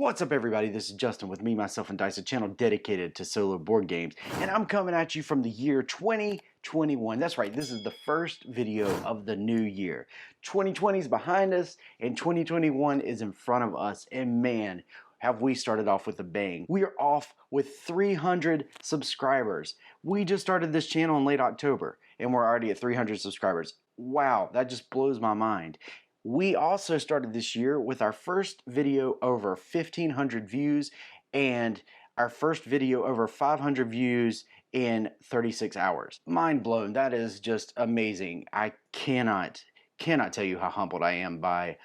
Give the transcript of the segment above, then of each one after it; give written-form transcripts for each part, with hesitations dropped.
What's up, everybody? This is Justin with Me, Myself, and Dice, a channel dedicated to solo board games. And I'm coming at you from the year 2021. That's right, this is the first video of the new year. 2020 is behind us, and 2021 is in front of us. And man, have we started off with a bang. We are off with 300 subscribers. We just started this channel in late October, and we're already at 300 subscribers. Wow, that just blows my mind. We also started this year with our first video over 1,500 views and our first video over 500 views in 36 hours. Mind blown. That is just amazing. I cannot tell you how humbled I am by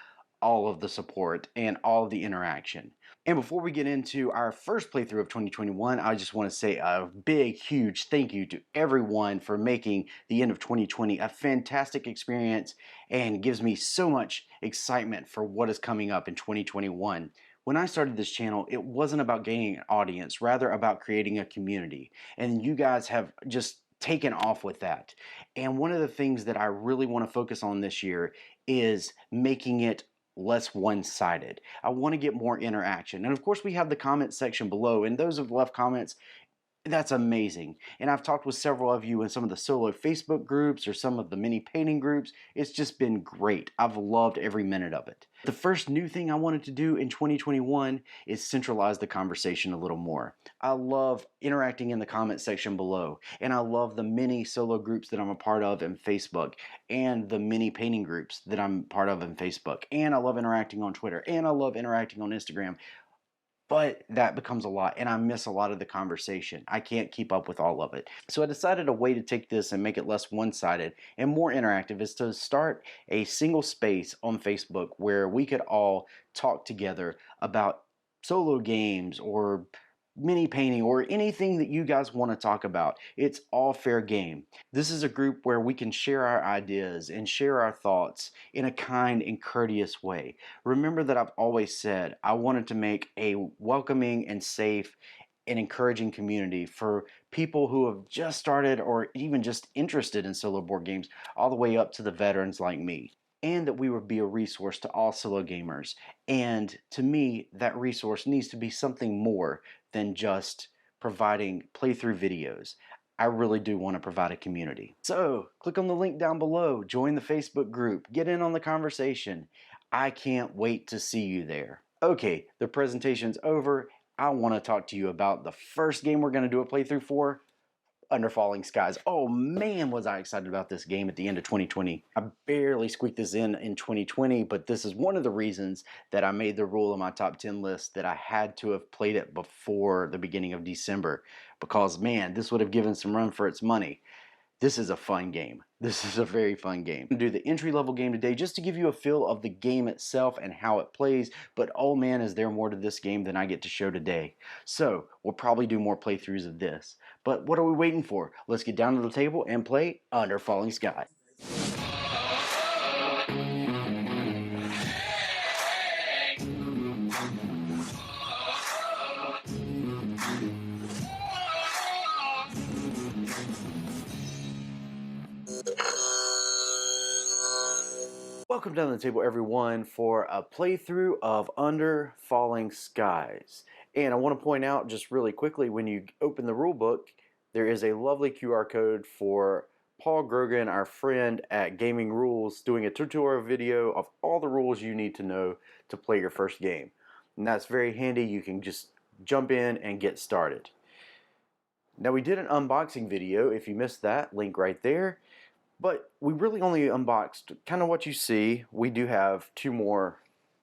all of the support and all of the interaction. And before we get into our first playthrough of 2021, I just want to say a big, huge thank you to everyone for making the end of 2020 a fantastic experience and gives me so much excitement for what is coming up in 2021. When I started this channel, it wasn't about gaining an audience, rather about creating a community. And you guys have just taken off with that. And one of the things that I really want to focus on this year is making it less one-sided. I want to get more interaction. And of course, we have the comment section below, and those who've left comments, that's amazing. And I've talked with several of you in some of the solo Facebook groups or some of the mini painting groups. It's just been great. I've loved every minute of it. The first new thing I wanted to do in 2021 is centralize the conversation a little more. I love interacting in the comment section below, and I love the mini solo groups that I'm a part of in Facebook and the mini painting groups that I'm part of in Facebook. And I love interacting on Twitter, and I love interacting on Instagram. But that becomes a lot, and I miss a lot of the conversation. I can't keep up with all of it. So I decided a way to take this and make it less one-sided and more interactive is to start a single space on Facebook where we could all talk together about solo games or mini painting or anything that you guys want to talk about. It's all fair game. This is a group where we can share our ideas and share our thoughts in a kind and courteous way. Remember that I've always said I wanted to make a welcoming and safe and encouraging community for people who have just started or even just interested in solo board games, all the way up to the veterans like me. And that we would be a resource to all solo gamers. And to me, that resource needs to be something more than just providing playthrough videos. I really do want to provide a community. So click on the link down below, join the Facebook group, get in on the conversation. I can't wait to see you there. Okay, the presentation's over. I want to talk to you about the first game we're going to do a playthrough for, Under Falling Skies. Oh man, was I excited about this game at the end of 2020. I barely squeaked this in 2020, but this is one of the reasons that I made the rule in my top 10 list that I had to have played it before the beginning of December, because man, this would have given some run for its money. This is a fun game. This is a very fun game. I'm going to do the entry-level game today just to give you a feel of the game itself and how it plays, but oh man, is there more to this game than I get to show today. So we'll probably do more playthroughs of this. But what are we waiting for? Let's get down to the table and play Under Falling Skies. Welcome down to the table, everyone, for a playthrough of Under Falling Skies. And I want to point out just really quickly, when you open the rule book, there is a lovely QR code for Paul Grogan, our friend at Gaming Rules, doing a tutorial video of all the rules you need to know to play your first game. And that's very handy. You can just jump in and get started. Now, we did an unboxing video. If you missed that, link right there. But we really only unboxed kind of what you see. We do have two more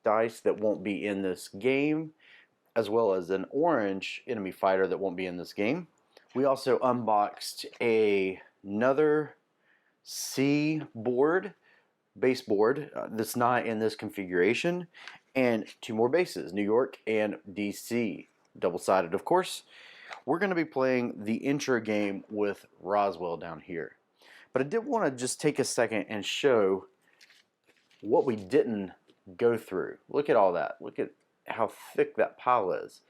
dice that won't be in this game, as well as an orange enemy fighter that won't be in this game. We also unboxed another C board, base board, that's not in this configuration, and two more bases, New York and DC, double-sided of course. We're going to be playing the intro game with Roswell down here. But I did want to just take a second and show what we didn't go through. Look at all that. Look at how thick that pile is.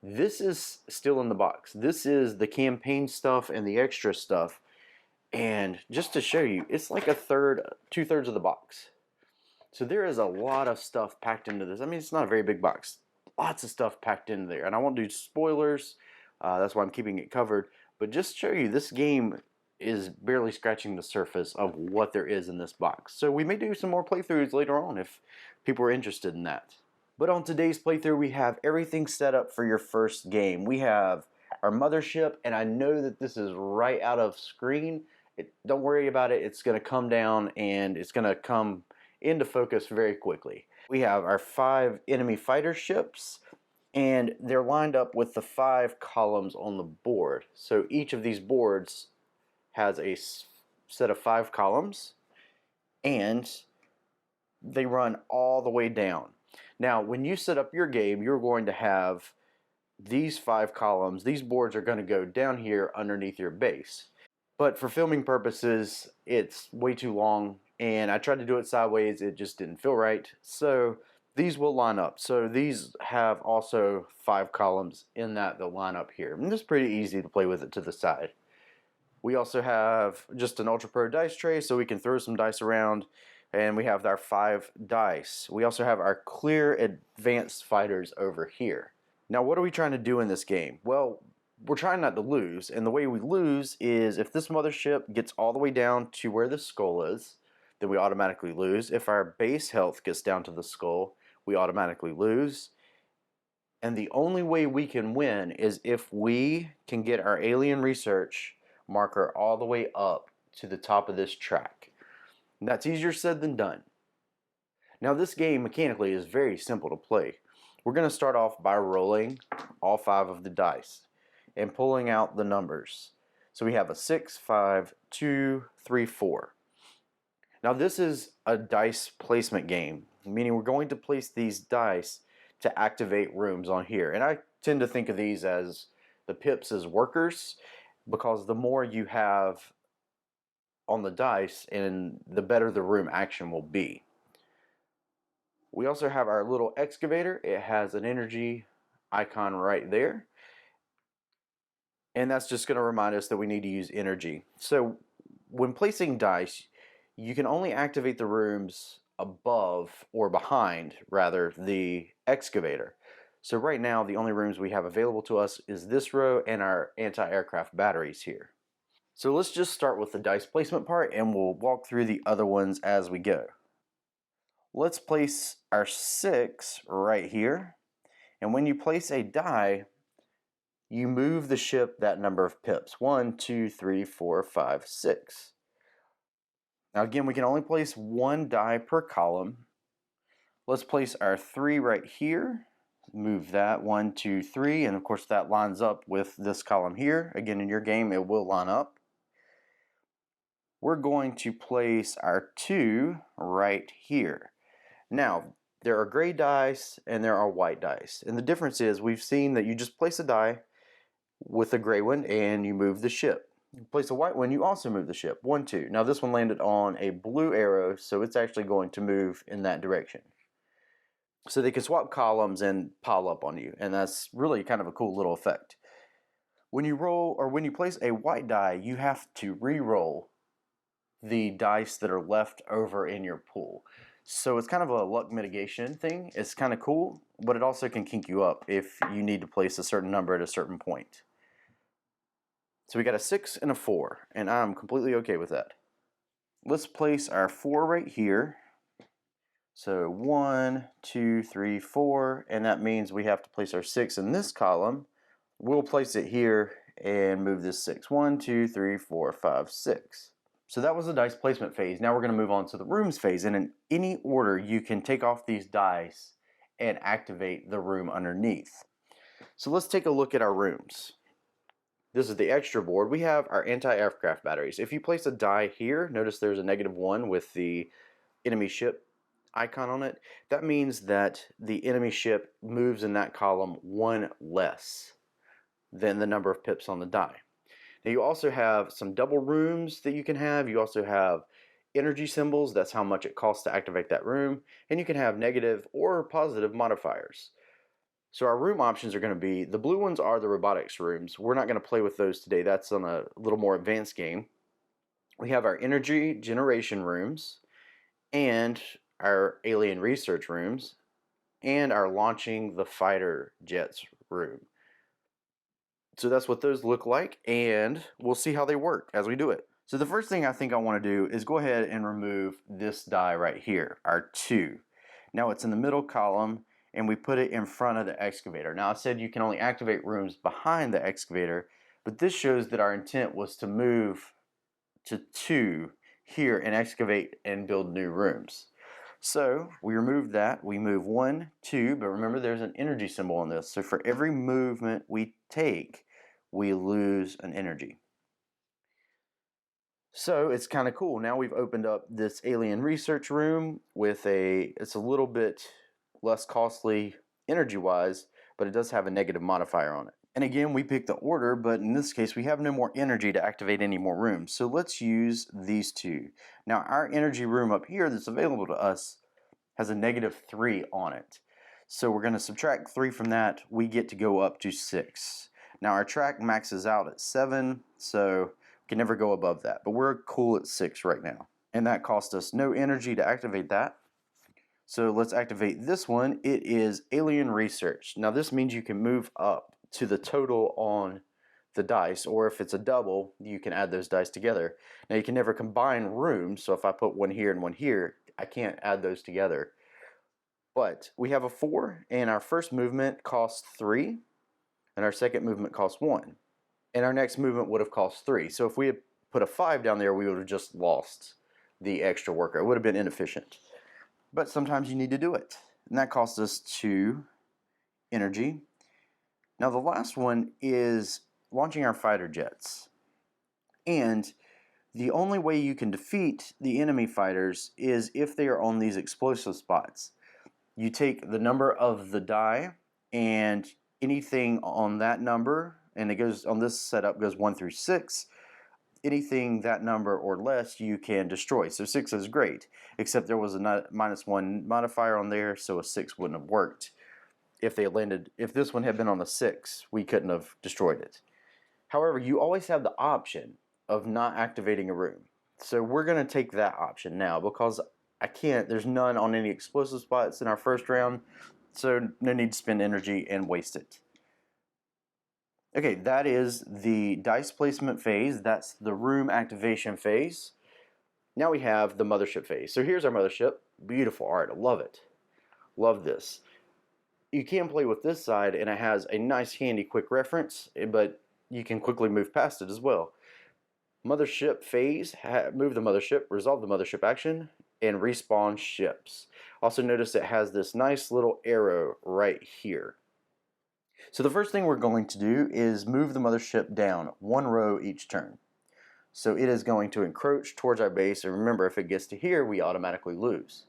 This is still in the box. This is the campaign stuff and the extra stuff. And just to show you, it's like a third, 2/3 of the box. So there is a lot of stuff packed into this. I mean, it's not a very big box. lots of stuff packed in there, and I won't do spoilers. That's why I'm keeping it covered. But just to show you, this game is barely scratching the surface of what there is in this box. So we may do some more playthroughs later on if people are interested in that. But on today's playthrough, we have everything set up for your first game. We have our mothership, and I know that this is right out of screen. Don't worry about it. It's going to come down, and it's going to come into focus very quickly. We have our 5 enemy fighter ships, and they're lined up with the 5 columns on the board. So each of these boards has a set of 5 columns, and they run all the way down. Now, when you set up your game, you're going to have these 5 columns. These boards are going to go down here underneath your base. But for filming purposes, it's way too long, and I tried to do it sideways. It just didn't feel right. So these will line up. So these have also 5 columns in that they'll line up here. And it's pretty easy to play with it to the side. We also have just an UltraPro dice tray, so we can throw some dice around. And we have our 5 dice. We also have our clear advanced fighters over here. Now, what are we trying to do in this game? Well, we're trying not to lose, and the way we lose is if this mothership gets all the way down to where the skull is, then we automatically lose. If our base health gets down to the skull, we automatically lose. And the only way we can win is if we can get our alien research marker all the way up to the top of this track. And that's easier said than done. Now, this game mechanically is very simple to play. We're going to start off by rolling all 5 of the dice and pulling out the numbers. So we have a 6, 5, 2, 3, 4. Now, this is a dice placement game, meaning we're going to place these dice to activate rooms on here. And I tend to think of these as the pips as workers, because the more you have on the dice, and the better the room action will be. We also have our little excavator. It has an energy icon right there. And that's just going to remind us that we need to use energy. So when placing dice, you can only activate the rooms above, or behind rather, the excavator. So right now the only rooms we have available to us is this row and our anti-aircraft batteries here. So let's just start with the dice placement part, and we'll walk through the other ones as we go. Let's place our 6 right here, and when you place a die, you move the ship that number of pips. 1, 2, 3, 4, 5, 6. Now again, we can only place 1 die per column. Let's place our 3 right here. Move that 1, 2, 3, and of course that lines up with this column here. Again, in your game it will line up. We're going to place our 2 right here. Now, there are gray dice and there are white dice. And the difference is we've seen that you just place a die with a gray one and you move the ship. You place a white one, you also move the ship. 1, 2. Now this one landed on a blue arrow, so it's actually going to move in that direction. So they can swap columns and pile up on you, and that's really kind of a cool little effect. When you roll, or when you place a white die, you have to re-roll the dice that are left over in your pool. So it's kind of a luck mitigation thing. It's kind of cool, but it also can kink you up if you need to place a certain number at a certain point. So we got a 6 and a 4, and I'm completely okay with that. Let's place our 4 right here. So 1, 2, 3, 4, and that means we have to place our 6 in this column. We'll place it here and move this 6. 1, 2, 3, 4, 5, 6. So that was the dice placement phase. Now we're going to move on to the rooms phase, and in any order you can take off these dice and activate the room underneath. So let's take a look at our rooms. This is the extra board. We have our anti-aircraft batteries. If you place a die here, notice there's a -1 with the enemy ship icon on it. That means that the enemy ship moves in that column 1 less than the number of pips on the die. Now you also have some double rooms that you can have. You also have energy symbols. That's how much it costs to activate that room. And you can have negative or positive modifiers. So our room options are going to be, the blue ones are the robotics rooms. We're not going to play with those today. That's on a little more advanced game. We have our energy generation rooms and our alien research rooms. and our launching the fighter jets room. So that's what those look like, and we'll see how they work as we do it. So the first thing I think I want to do is go ahead and remove this die right here, our 2. Now it's in the middle column, and we put it in front of the excavator. Now I said you can only activate rooms behind the excavator, but this shows that our intent was to move to 2 here and excavate and build new rooms. So we remove that, we move 1, 2, but remember there's an energy symbol on this. So for every movement we take, we lose an energy. So it's kind of cool. Now we've opened up this alien research room with it's a little bit less costly energy-wise, but it does have a negative modifier on it. And again, we pick the order, but in this case, we have no more energy to activate any more rooms. So let's use these 2. Now our energy room up here that's available to us has a -3 on it. So we're going to subtract 3 from that. We get to go up to 6. Now our track maxes out at 7, so we can never go above that. But we're cool at 6 right now. And that cost us no energy to activate that. So let's activate this one. It is Alien Research. Now this means you can move up to the total on the dice, or if it's a double, you can add those dice together. Now you can never combine rooms, so if I put one here and one here, I can't add those together. But we have a 4, and our first movement costs 3, and our second movement costs 1. And our next movement would have cost 3. So if we had put a 5 down there, we would have just lost the extra worker. It would have been inefficient. But sometimes you need to do it. And that costs us 2 energy. Now the last one is launching our fighter jets. And the only way you can defeat the enemy fighters is if they are on these explosive spots. You take the number of the die, and anything on that number, and it goes on this setup goes 1 through 6. Anything that number or less you can destroy. So 6 is great, except there was a -1 modifier on there, so a 6 wouldn't have worked. If this one had been on a 6, we couldn't have destroyed it. However, you always have the option of not activating a room. So we're going to take that option now because there's none on any explosive spots in our first round, so no need to spend energy and waste it. Okay, that is the dice placement phase. That's the room activation phase. Now we have the mothership phase. So here's our mothership. Beautiful art. I love it. Love this. You can play with this side, and it has a nice, handy, quick reference, but you can quickly move past it as well. Mothership phase, move the mothership, resolve the mothership action, and respawn ships. Also notice it has this nice little arrow right here. So the first thing we're going to do is move the mothership down 1 row each turn. So it is going to encroach towards our base, and remember, if it gets to here, we automatically lose.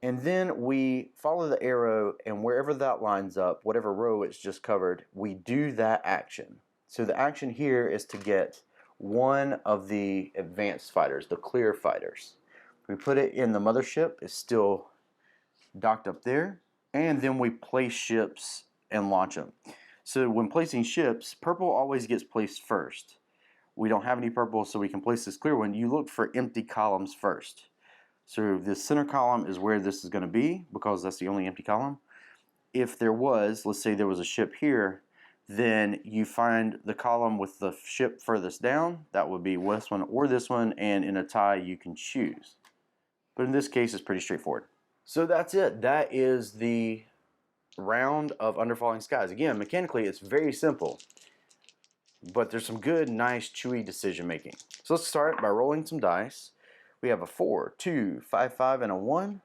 And then we follow the arrow, and wherever that lines up, whatever row it's just covered, we do that action. So the action here is to get one of the advanced fighters, the clear fighters. We put it in the mothership, it's still docked up there, and then we place ships and launch them. So when placing ships, purple always gets placed first. We don't have any purple, so we can place this clear one. You look for empty columns first. So this center column is where this is going to be because that's the only empty column. If there was, let's say there was a ship here, then you find the column with the ship furthest down. That would be this one or this one, and in a tie you can choose. But in this case it's pretty straightforward. So that's it. That is the round of Under Falling Skies. Again, mechanically it's very simple, but there's some good, nice, chewy decision making. So let's start by rolling some dice. We have a 4, 2, 5, 5, and a 1.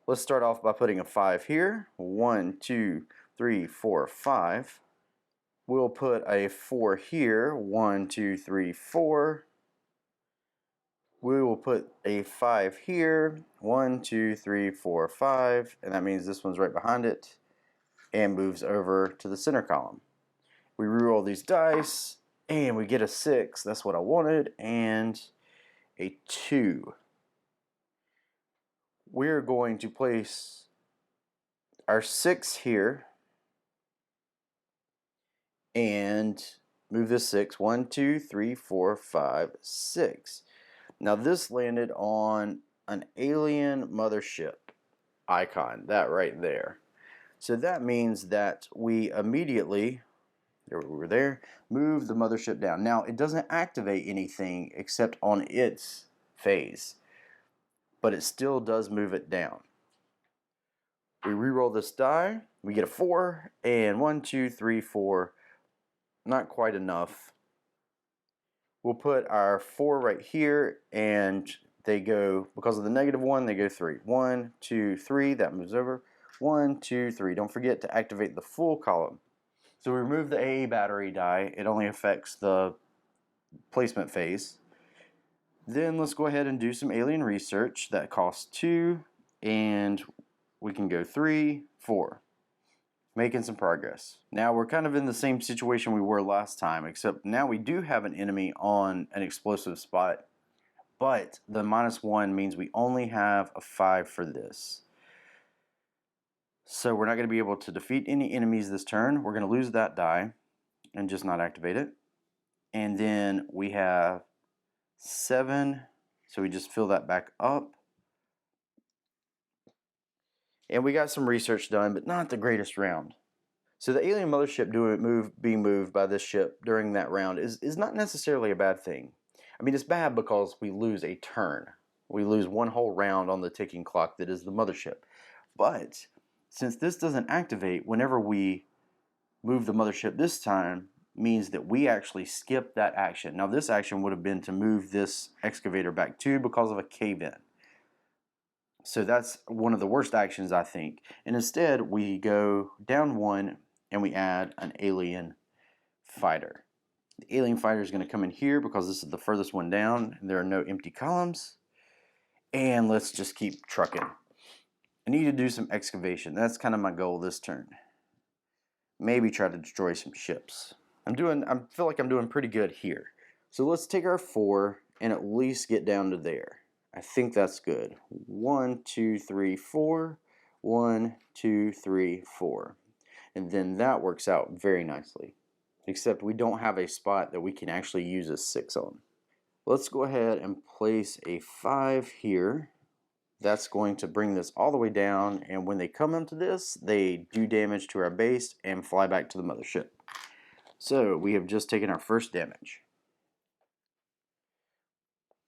Let's start off by putting a 5 here. 1, 2, 3, 4, 5. We'll put a 4 here. 1, 2, 3, 4. We will put a 5 here. 1, 2, 3, 4, 5. And that means this one's right behind it and moves over to the center column. We reroll these dice and we get a 6. That's what I wanted. And a 2. We're going to place our 6 here and move this 6. 1, 2, 3, 4, 5, 6. Now this landed on an alien mothership icon, that right there. So that means that we immediately, there we were there, move the mothership down. Now it doesn't activate anything except on its phase, but it still does move it down. We re-roll this die, we get a 4, and 1, 2, 3, 4, not quite enough. We'll put our 4 right here, and they go, because of the -1, they go 3. 1, 2, 3, that moves over. 1, 2, 3. Don't forget to activate the full column. So we remove the AA battery die. It only affects the placement phase. Then let's go ahead and do some alien research. That costs 2, and we can go 3, 4. Making some progress. Now we're kind of in the same situation we were last time, except now we do have an enemy on an explosive spot, but the -1 means we only have a 5 for this. So we're not going to be able to defeat any enemies this turn. We're going to lose that die and just not activate it. And then we have 7, so we just fill that back up. And we got some research done, but not the greatest round. So the alien mothership being moved by this ship during that round is not necessarily a bad thing. I mean, it's bad because we lose a turn. We lose one whole round on the ticking clock that is the mothership. But since this doesn't activate whenever we move the mothership this time, means that we actually skip that action. Now this action would have been to move this excavator back 2 because of a cave-in. So that's one of the worst actions, I think. And instead we go down 1 and we add an alien fighter. The alien fighter is going to come in here because this is the furthest one down and there are no empty columns. And let's just keep trucking. I need to do some excavation. That's kind of my goal this turn. Maybe try to destroy some ships. I feel like I'm doing pretty good here. So let's take our 4 and at least get down to there. I think that's good. 1, 2, 3, 4. 1, 2, 3, 4. And then that works out very nicely. Except we don't have a spot that we can actually use a 6 on. Let's go ahead and place a 5 here. That's going to bring this all the way down, and when they come into this, they do damage to our base and fly back to the mothership. So we have just taken our first damage.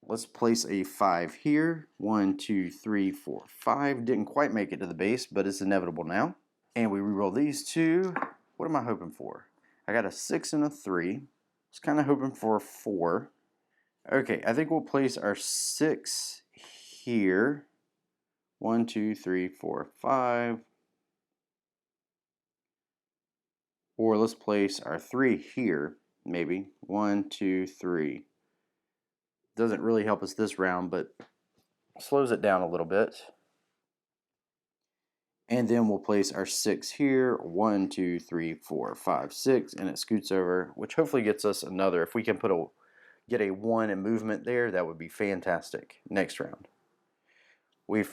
Let's place a 5 here. 1, 2, 3, 4, 5. Didn't quite make it to the base, but it's inevitable now. And we reroll these 2. What am I hoping for? I got a 6 and a 3. I was kind of hoping for a 4. Okay, I think we'll place our 6 here. 1, 2, 3, 4, 5. Or let's place our 3 here, maybe. 1, 2, 3. Doesn't really help us this round, but slows it down a little bit. And then we'll place our 6 here. 1, 2, 3, 4, 5, 6. And it scoots over, which hopefully gets us another. If we can get a 1 in movement there, that would be fantastic next round. We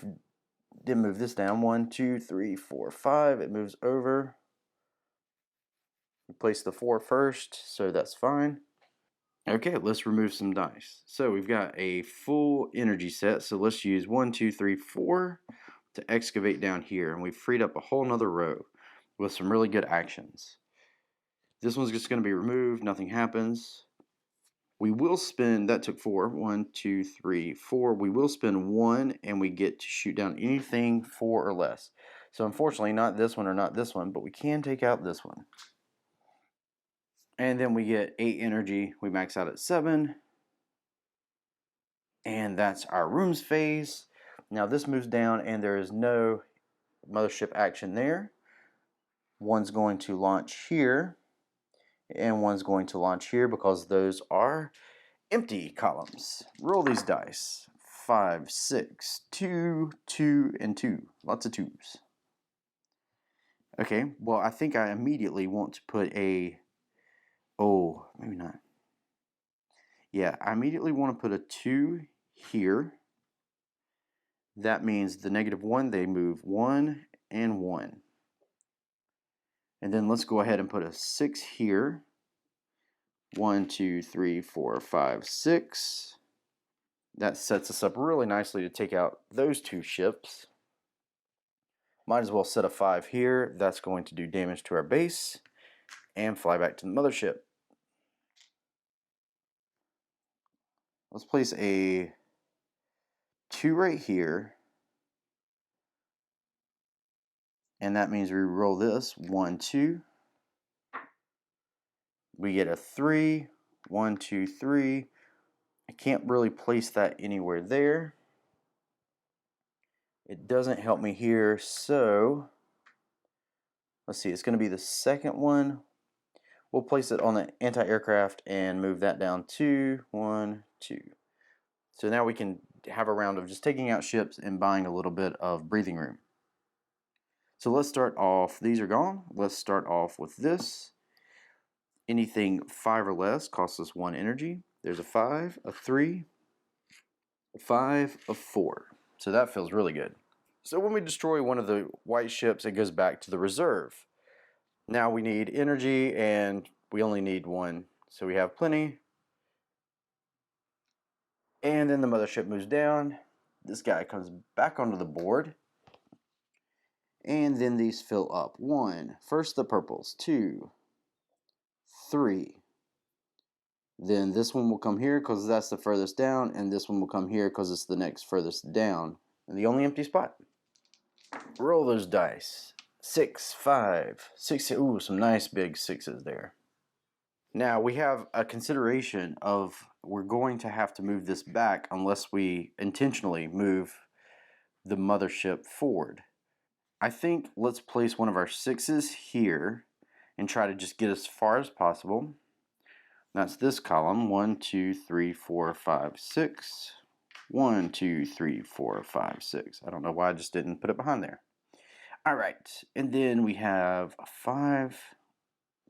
did move this down. 1, 2, 3, 4, 5. It moves over. We place the 4 first, so that's fine. Okay, let's remove some dice. So we've got a full energy set, so let's use 1, 2, 3, 4 to excavate down here, and we've freed up a whole nother row with some really good actions. This one's just going to be removed, nothing happens. We will spin, that took 4, 1, 2, 3, 4. We will spin 1 and we get to shoot down anything 4 or less. So unfortunately not this one or not this one, but we can take out this one. And then we get 8 energy. We max out at 7. And that's our rooms phase. Now this moves down and there is no mothership action there. One's going to launch here. And one's going to launch here because those are empty columns. Roll these dice. 5, 6, 2, 2, and 2. Lots of 2s. Okay, well I think I immediately want to put a... Oh, maybe not. Yeah, I immediately want to put a 2 here. That means the -1, they move 1 and 1. And then let's go ahead and put a 6 here. 1, 2, 3, 4, 5, 6. That sets us up really nicely to take out those two ships. Might as well set a 5 here. That's going to do damage to our base and fly back to the mothership. Let's place a 2 right here. And that means we roll this 1, 2. We get a 3, 1, 2, 3. I can't really place that anywhere there. It doesn't help me here, so let's see, it's going to be the second one. We'll place it on the anti-aircraft and move that down 2, 1, 2. So now we can have a round of just taking out ships and buying a little bit of breathing room. So let's start off, these are gone. Let's start off with this. Anything 5 or less costs us 1 energy. There's a 5, a 3, a 5, a 4. So that feels really good. So when we destroy one of the white ships, it goes back to the reserve. Now we need energy, and we only need 1. So we have plenty. And then the mothership moves down. This guy comes back onto the board. And then these fill up. 1. First the purples. 2, 3. Then this one will come here because that's the furthest down, and this one will come here because it's the next furthest down. And the only empty spot. Roll those dice. 6, 5, 6. Ooh, some nice big 6s there. Now we have a consideration of we're going to have to move this back unless we intentionally move the mothership forward. I think let's place one of our 6s here and try to just get as far as possible. That's this column. 1, 2, 3, 4, 5, 6. 1, 2, 3, 4, 5, 6. I don't know why I just didn't put it behind there. All right, and then we have a 5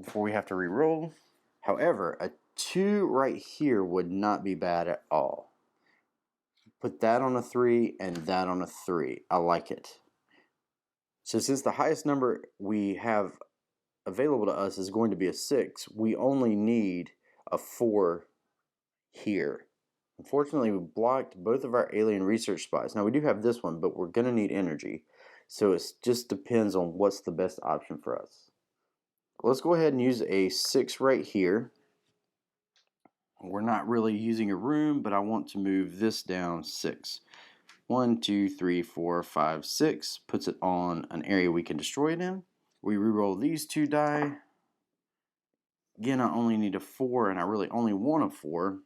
before we have to re-roll. However, a 2 right here would not be bad at all. Put that on a 3 and that on a 3. I like it. So since the highest number we have available to us is going to be a 6, we only need a 4 here. Unfortunately, we blocked both of our alien research spots. Now we do have this one, but we're going to need energy. So it just depends on what's the best option for us. Let's go ahead and use a 6 right here. We're not really using a room, but I want to move this down 6. 1, 2, 3, 4, 5, 6. Puts it on an area we can destroy it in. We re-roll these 2 die. Again, I only need a 4, and I really only want a 4.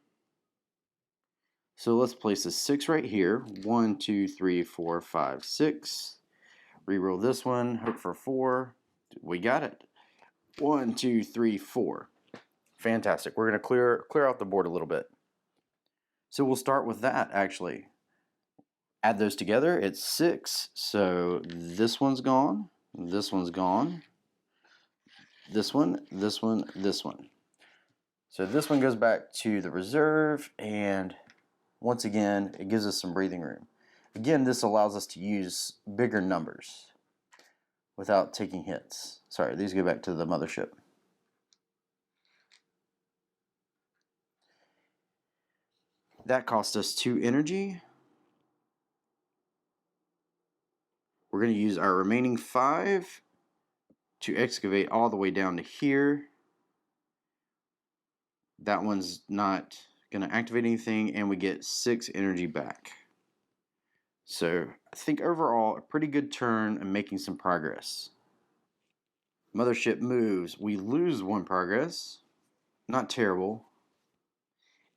So let's place a 6 right here. 1, 2, 3, 4, 5, 6. Re-roll this one. Hope for 4. We got it. 1, 2, 3, 4. Fantastic. We're going to clear out the board a little bit. So we'll start with that, actually. Add those together. It's 6. So this one's gone. This one's gone. This one, this one, this one. So this one goes back to the reserve, and once again, it gives us some breathing room. Again, this allows us to use bigger numbers without taking hits. Sorry, these go back to the mothership. That cost us 2 energy. We're going to use our remaining 5 to excavate all the way down to here. That one's not going to activate anything, and we get 6 energy back. So I think overall a pretty good turn and making some progress. Mothership moves. We lose 1 progress. Not terrible.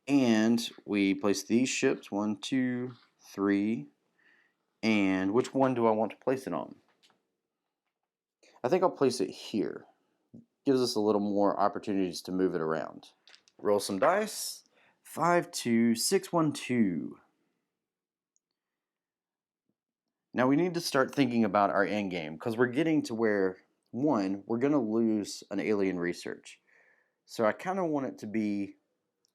And we place these ships, 1, 2, 3. And which one do I want to place it on? I think I'll place it here. Gives us a little more opportunities to move it around. Roll some dice. 5, 2, 6, 1, 2. Now we need to start thinking about our end game because we're getting to where, 1, we're going to lose an alien research. So I kind of want it to be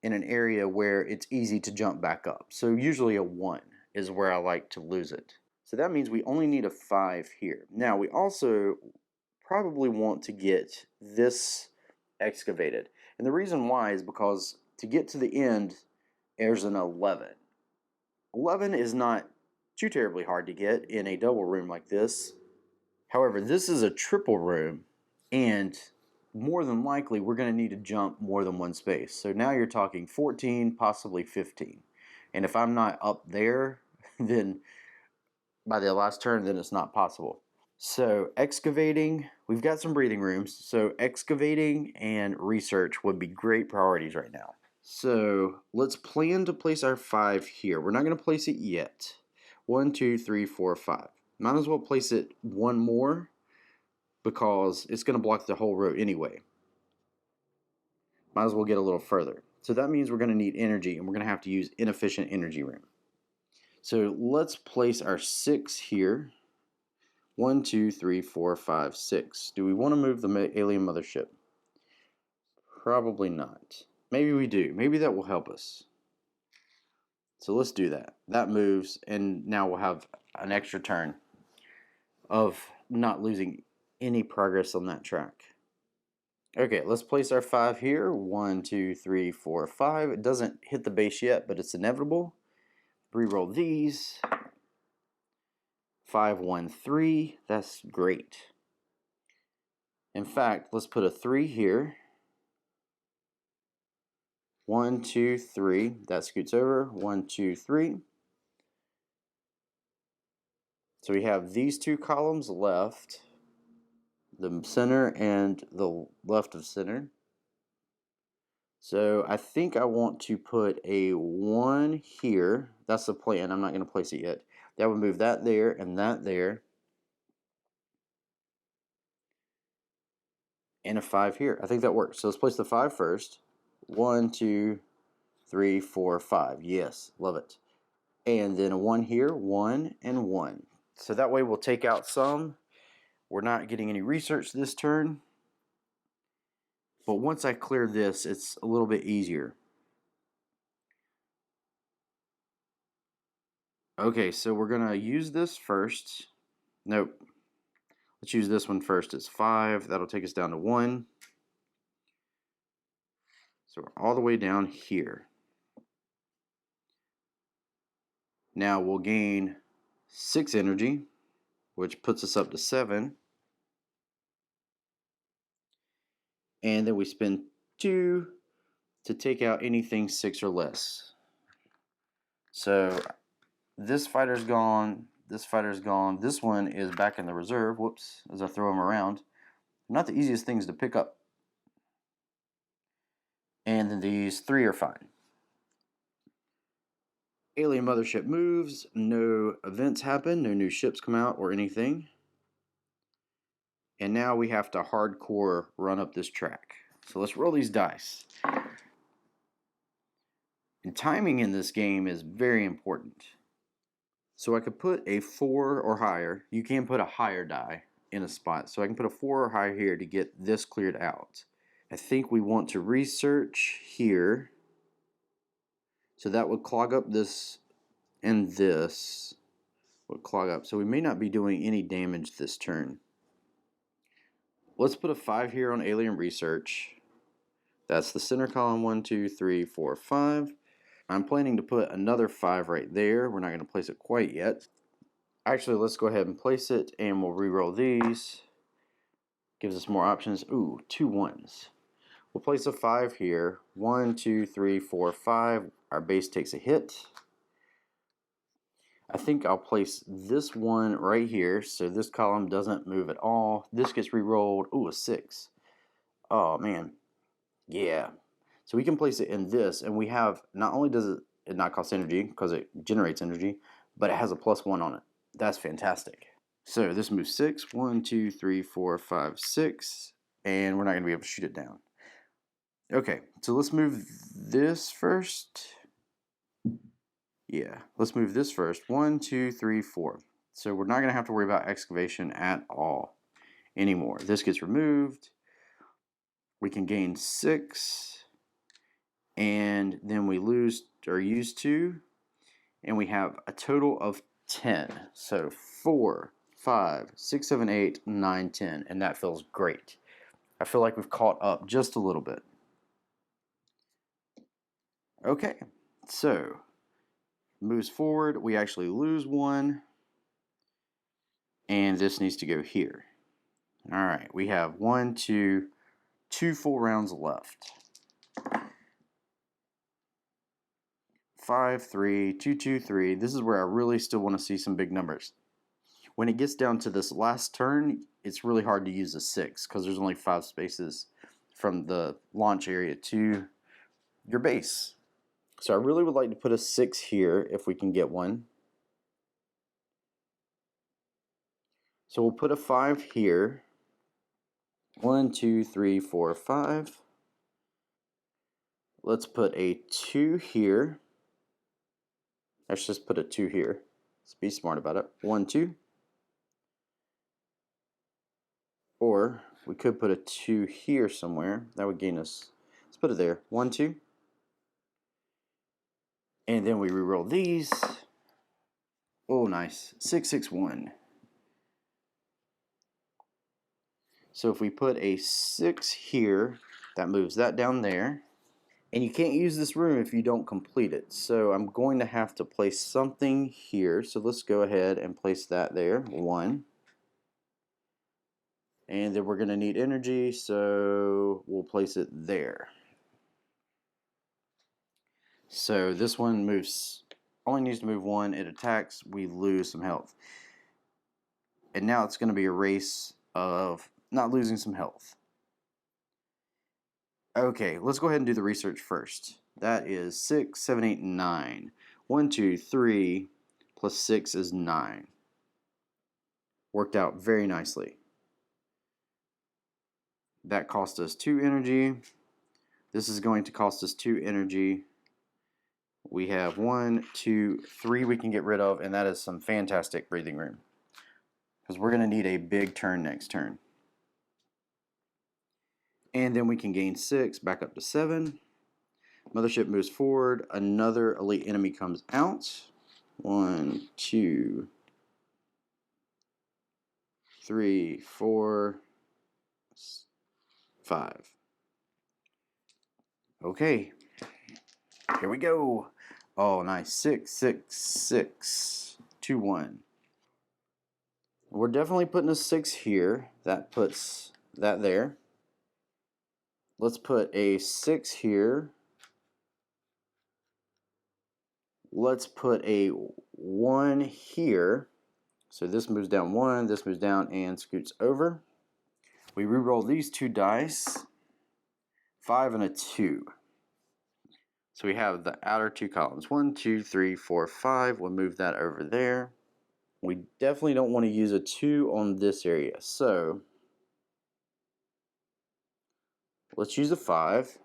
in an area where it's easy to jump back up. So usually a 1 is where I like to lose it. So that means we only need a 5 here. Now we also probably want to get this excavated. And the reason why is because to get to the end, there's an 11. 11 is not too terribly hard to get in a double room like this. However, this is a triple room, and more than likely we're going to need to jump more than one space. So now you're talking 14, possibly 15. And if I'm not up there, then by the last turn, then it's not possible. So excavating, we've got some breathing rooms. So excavating and research would be great priorities right now. So let's plan to place our 5 here. We're not going to place it yet. 1, 2, 3, 4, 5. Might as well place it one more because it's going to block the whole row anyway. Might as well get a little further. So that means we're going to need energy, and we're going to have to use inefficient energy room. So let's place our 6 here. 1, 2, 3, 4, 5, 6. Do we want to move the alien mothership? Probably not. Maybe we do. Maybe that will help us. So let's do that. That moves, and now we'll have an extra turn of not losing any progress on that track. Okay, let's place our 5 here. 1, 2, 3, 4, 5. It doesn't hit the base yet, but it's inevitable. Reroll these. 5, 1, 3. That's great. In fact, let's put a 3 here. 1, 2, 3. That scoots over. 1, 2, 3. So we have these 2 columns left, the center and the left of center. So I think I want to put a 1 here. That's the plan. I'm not going to place it yet. That would move that there and that there. And a 5 here. I think that works. So let's place the 5 first. 1, 2, 3, 4, 5. Yes, love it. And then a 1 here, 1 and 1. So that way we'll take out some. We're not getting any research this turn. But once I clear this, it's a little bit easier. Okay, so we're going to use this first. Nope. Let's use this one first. It's 5. That'll take us down to 1. So we're all the way down here. Now we'll gain 6 energy, which puts us up to 7. And then we spend 2 to take out anything 6 or less. So this fighter's gone. This fighter's gone. This one is back in the reserve. Whoops, as I throw them around. Not the easiest things to pick up. And then these 3 are fine. Alien mothership moves. No events happen. No new ships come out or anything. And now we have to hardcore run up this track. So let's roll these dice. And timing in this game is very important. So I could put a 4 or higher. You can put a higher die in a spot. So I can put a 4 or higher here to get this cleared out. I think we want to research here. So that would clog up this, and this would clog up. So we may not be doing any damage this turn. Let's put a 5 here on alien research. That's the center column. 1, 2, 3, 4, 5. I'm planning to put another 5 right there. We're not going to place it quite yet. Actually, let's go ahead and place it, and we'll re-roll these. Gives us more options. Ooh, 2 1s. We'll place a 5 here. 1, 2, 3, 4, 5. Our base takes a hit. I think I'll place this one right here, so this column doesn't move at all. This gets re-rolled. Ooh, a 6. Oh, man. Yeah. So we can place it in this, and we have, not only does it not cost energy, because it generates energy, but it has a +1 on it. That's fantastic. So this moves 6. 1, 2, 3, 4, 5, 6. And we're not going to be able to shoot it down. Okay, so let's move this first. Yeah, let's move this first. 1, 2, 3, 4. So we're not going to have to worry about excavation at all anymore. This gets removed. We can gain 6. And then we lose or use 2. And we have a total of 10. So 4, 5, 6, 7, 8, 9, 10. And that feels great. I feel like we've caught up just a little bit. Okay, so moves forward, we actually lose 1. And this needs to go here. Alright, we have 1, 2, 2 full rounds left. 5, 3, 2, 2, 3. This is where I really still want to see some big numbers. When it gets down to this last turn, it's really hard to use a 6 because there's only 5 spaces from the launch area to your base. So I really would like to put a 6 here if we can get one. So we'll put a 5 here. 1, 2, 3, 4, 5. Let's put a 2 here. Let's just put a 2 here. Let's be smart about it. 1, 2. Or we could put a 2 here somewhere. That would gain us. Let's put it there. 1, 2. And then we reroll these. Oh, nice. 6, 6, 1. So if we put a 6 here, that moves that down there. And you can't use this room if you don't complete it. So I'm going to have to place something here. So let's go ahead and place that there. 1. And then we're going to need energy, so we'll place it there. So this one moves, only needs to move 1. It attacks, we lose some health. And now it's going to be a race of not losing some health. Okay, let's go ahead and do the research first. That is 6, 7, 8, 9. 1, 2, 3 plus 6 is 9. Worked out very nicely. That cost us 2 energy. This is going to cost us 2 energy. We have 1, 2, 3 we can get rid of, and that is some fantastic breathing room. Because we're going to need a big turn next turn. And then we can gain 6, back up to 7. Mothership moves forward. Another elite enemy comes out. 1, 2, 3, 4, 5. Okay. Here we go. Oh, nice. 6, 6, 6, 2, 1. We're definitely putting a 6 here. That puts that there. Let's put a 6 here. Let's put a 1 here. So this moves down 1, this moves down and scoots over. We re-roll these 2 dice. 5 and a 2. So we have the outer 2 columns. 1, 2, 3, 4, 5. We'll move that over there. We definitely don't want to use a 2 on this area. So let's use a 5.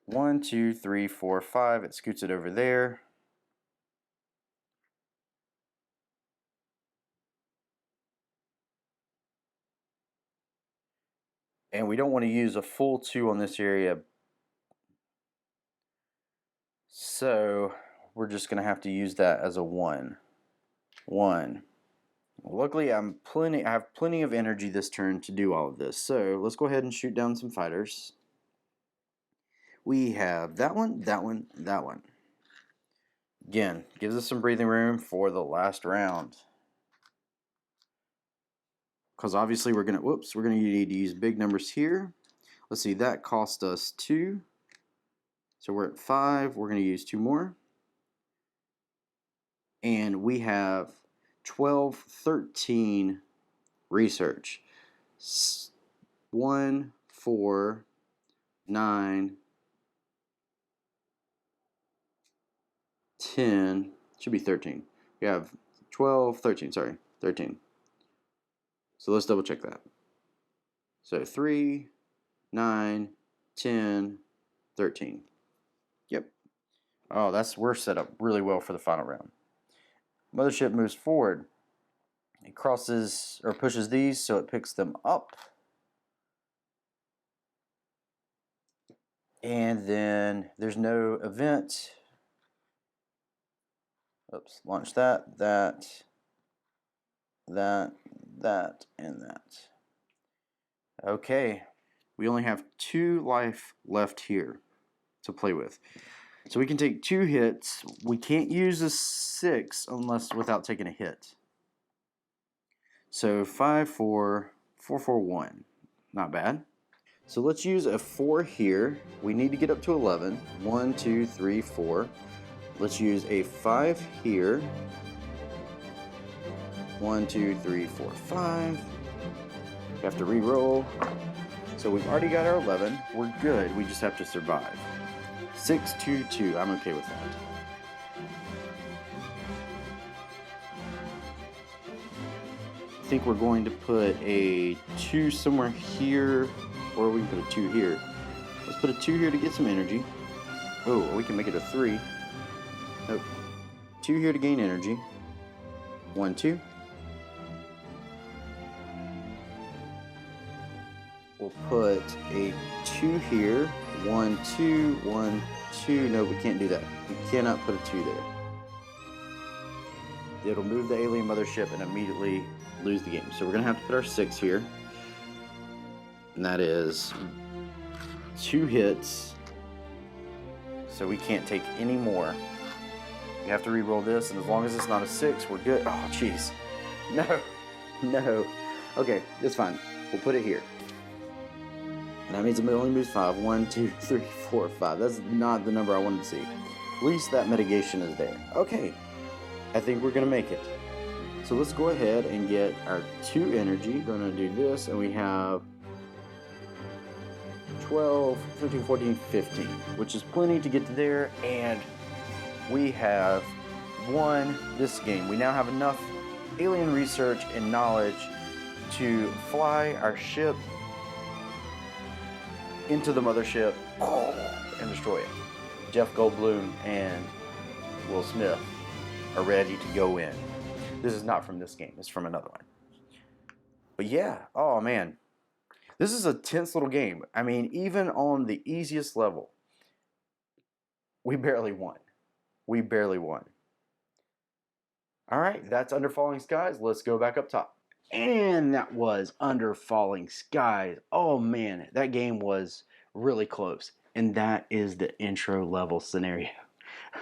1, 2, 3, 4, 5. It scoots it over there. And we don't want to use a full 2 on this area. So we're just going to have to use that as a 1. 1. Luckily, I have plenty of energy this turn to do all of this. So let's go ahead and shoot down some fighters. We have that one, that one, that one. Again, gives us some breathing room for the last round. Because obviously we're gonna need to use big numbers here. Let's see, that cost us 2. So we're at 5. We're gonna use 2 more. And we have 12, 13 research. 1, 4, 9, 10, should be 13. We have 12, 13, sorry, 13. So let's double check that. So 3, 9, 10, 13. Yep. Oh, we're set up really well for the final round. Mothership moves forward. It crosses or pushes these so it picks them up. And then there's no event. Oops, launch that, that, and that. Okay, we only have 2 life left here to play with. So we can take 2 hits. We can't use a 6 unless without taking a hit. So 5, 4, 4, 4, 1. Not bad. So let's use a 4 here. We need to get up to 11. 1, 2, 3, 4. Let's use a 5 here. 1, 2, 3, 4, 5. We have to re-roll. So we've already got our 11. We're good. We just have to survive. 6, 2, 2. I'm okay with that. I think we're going to put a 2 somewhere here, or we can put a 2 here. Let's put a 2 here to get some energy. Oh, we can make it a 3. Nope. 2 here to gain energy. 1, 2. We'll put a 2 here. 1, 2, 1, 2. No, we can't do that. We cannot put a 2 there. It'll move the alien mothership and immediately lose the game. So we're going to have to put our 6 here. And that is 2 hits. So we can't take any more. We have to re-roll this, and as long as it's not a 6, we're good. Oh, jeez. No. No. Okay, it's fine. We'll put it here. And that means it only moves 5. 1, 2, 3, 4, 5. That's not the number I wanted to see. At least that mitigation is there. Okay. I think we're going to make it. So let's go ahead and get our 2 energy. We're going to do this, and we have 12, 13, 14, 15, which is plenty to get to there, and we have won this game. We now have enough alien research and knowledge to fly our ship into the mothership and destroy it. Jeff Goldblum and Will Smith are ready to go in. This is not from this game, it's from another one. But yeah, oh man. This is a tense little game. I mean, even on the easiest level, we barely won. We barely won. All right, that's Under Falling Skies. Let's go back up top. And that was Under Falling Skies. Oh man, that game was really close. And that is the intro level scenario.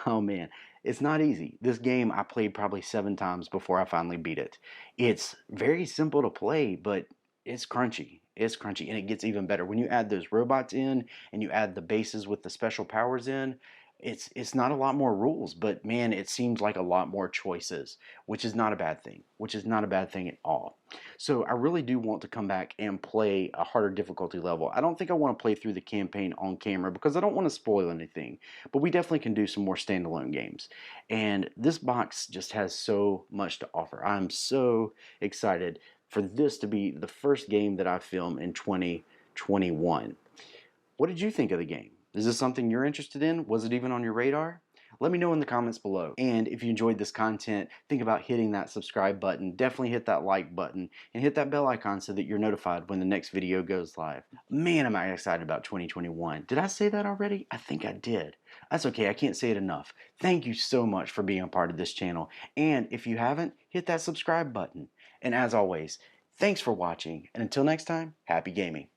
Oh man, it's not easy. This game I played probably 7 times before I finally beat it. It's very simple to play, but it's crunchy. It's crunchy, and it gets even better. When you add those robots in and you add the bases with the special powers in, it's not a lot more rules, but man, it seems like a lot more choices, which is not a bad thing, which is not a bad thing at all. So I really do want to come back and play a harder difficulty level. I don't think I want to play through the campaign on camera because I don't want to spoil anything, but we definitely can do some more standalone games. And this box just has so much to offer. I'm so excited for this to be the first game that I film in 2021. What did you think of the game? Is this something you're interested in? Was it even on your radar? Let me know in the comments below. And if you enjoyed this content, think about hitting that subscribe button. Definitely hit that like button and hit that bell icon so that you're notified when the next video goes live. Man, am I excited about 2021. Did I say that already? I think I did. That's okay, I can't say it enough. Thank you so much for being a part of this channel. And if you haven't, hit that subscribe button. And as always, thanks for watching. And until next time, happy gaming.